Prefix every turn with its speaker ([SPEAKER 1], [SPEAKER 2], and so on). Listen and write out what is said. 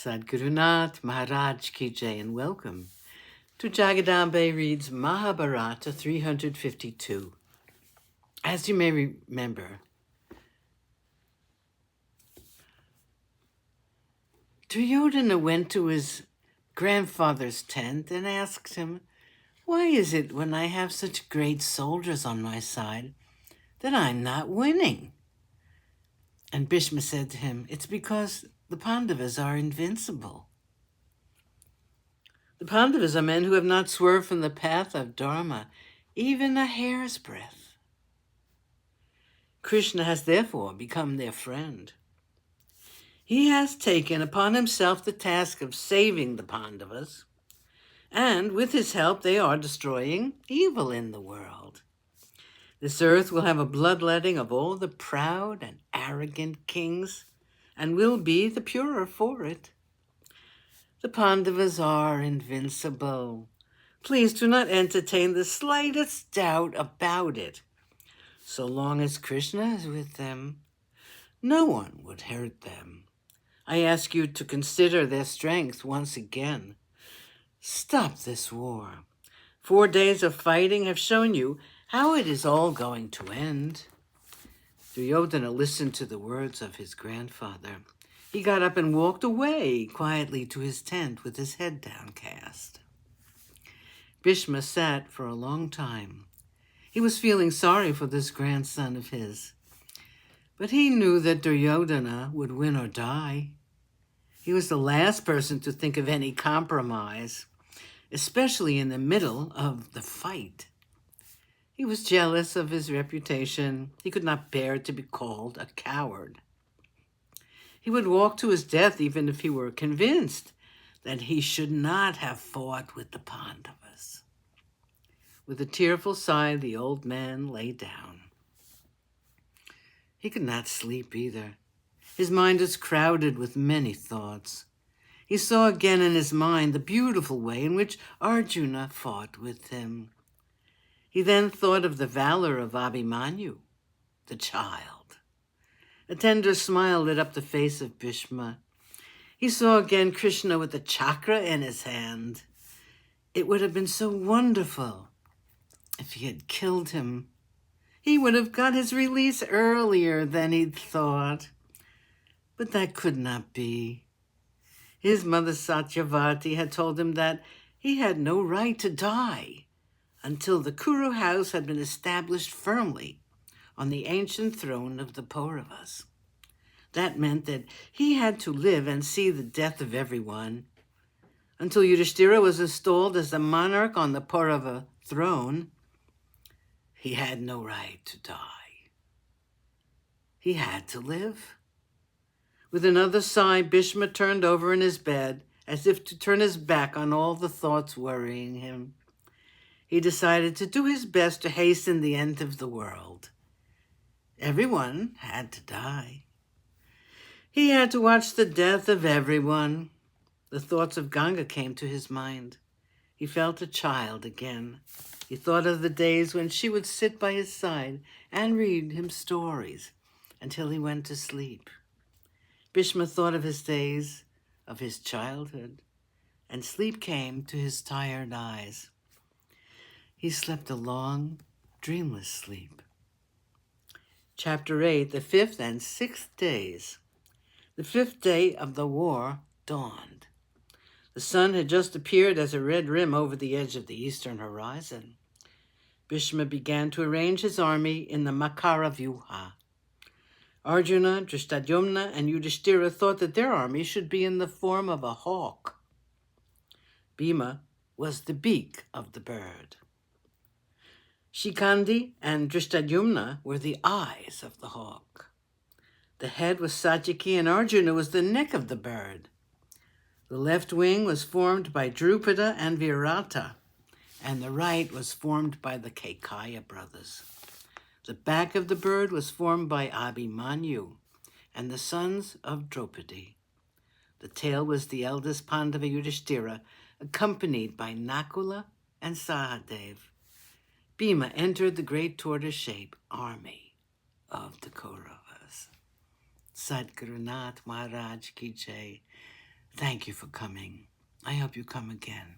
[SPEAKER 1] Sadgurunath Maharaj Ki Jai, and welcome to Jagadambe Reads Mahabharata 352. As you may remember, Duryodhana went to his grandfather's tent and asked him, "Why is it when I have such great soldiers on my side that I'm not winning?" And Bhishma said to him, "It's because the Pandavas are invincible." The Pandavas are men who have not swerved from the path of Dharma, even a hair's breadth. Krishna has therefore become their friend. He has taken upon himself the task of saving the Pandavas, and with his help they are destroying evil in the world. This earth will have a bloodletting of all the proud and arrogant kings, and will be the purer for it. The Pandavas are invincible. Please do not entertain the slightest doubt about it. So long as Krishna is with them, no one would hurt them. I ask you to consider their strength once again. Stop this war. 4 days of fighting have shown you how it is all going to end. Duryodhana listened to the words of his grandfather. He got up and walked away quietly to his tent with his head downcast. Bhishma sat for a long time. He was feeling sorry for this grandson of his, but he knew that Duryodhana would win or die. He was the last person to think of any compromise, especially in the middle of the fight. He was jealous of his reputation. He could not bear to be called a coward. He would walk to his death even if he were convinced that he should not have fought with the Pandavas. With a tearful sigh, the old man lay down. He could not sleep either. His mind was crowded with many thoughts. He saw again in his mind the beautiful way in which Arjuna fought with him. He then thought of the valor of Abhimanyu, the child. A tender smile lit up the face of Bhishma. He saw again Krishna with the chakra in his hand. It would have been so wonderful if he had killed him. He would have got his release earlier than he'd thought. But that could not be. His mother Satyavati had told him that he had no right to die until the Kuru house had been established firmly on the ancient throne of the Pauravas. That meant that he had to live and see the death of everyone. Until Yudhishthira was installed as the monarch on the Paurava throne, he had no right to die. He had to live. With another sigh, Bhishma turned over in his bed, as if to turn his back on all the thoughts worrying him. He decided to do his best to hasten the end of the world. Everyone had to die. He had to watch the death of everyone. The thoughts of Ganga came to his mind. He felt a child again. He thought of the days when she would sit by his side and read him stories until he went to sleep. Bhishma thought of his days, of his childhood, and sleep came to his tired eyes. He slept a long, dreamless sleep. Chapter 8, the 5th and 6th days. The 5th day of the war dawned. The sun had just appeared as a red rim over the edge of the eastern horizon. Bhishma began to arrange his army in the Makara Vyuha. Arjuna, Drishtadyumna, and Yudhishthira thought that their army should be in the form of a hawk. Bhima was the beak of the bird. Shikandi and Drishtadyumna were the eyes of the hawk. The head was Satyaki, and Arjuna was the neck of the bird. The left wing was formed by Drupada and Virata, and the right was formed by the Kekaya brothers. The back of the bird was formed by Abhimanyu and the sons of Draupadi. The tail was the eldest Pandava Yudhishthira, accompanied by Nakula and Sahadev. Bhima entered the great tortoise-shaped army of the Kauravas. Sadgurunath Maharaj Ki Jai. Thank you for coming. I hope you come again.